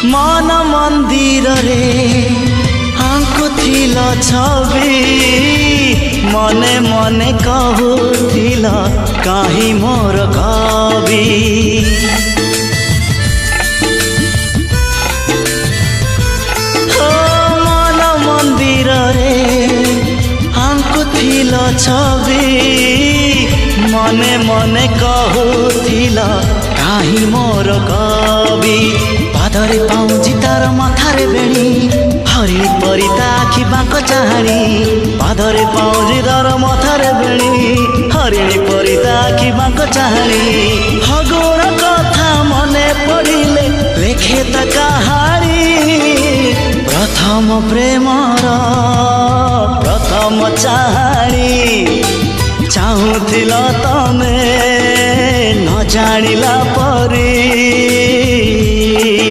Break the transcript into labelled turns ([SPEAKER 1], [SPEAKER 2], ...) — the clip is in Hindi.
[SPEAKER 1] मन मंदिर रे आंकुथिल छवि मने मने कहूथिल काहे मोर कवि मन मंदिर रे आंकुथिल छवि मने मने कहूथिल काहे मोर कवि पादरे पाउजी तार माथारे बेणी हरिणी परिता आखि बाँक चाहाणी पादरे पाउजी तार माथारे बेणी हरिणी परिता आखि बाँक चाहाणी हगुण कथा मने पड़िले लेखे त कहानी प्रथम प्रेमर प्रथम चाहाणी चाहूथिल तमे न जानिला परी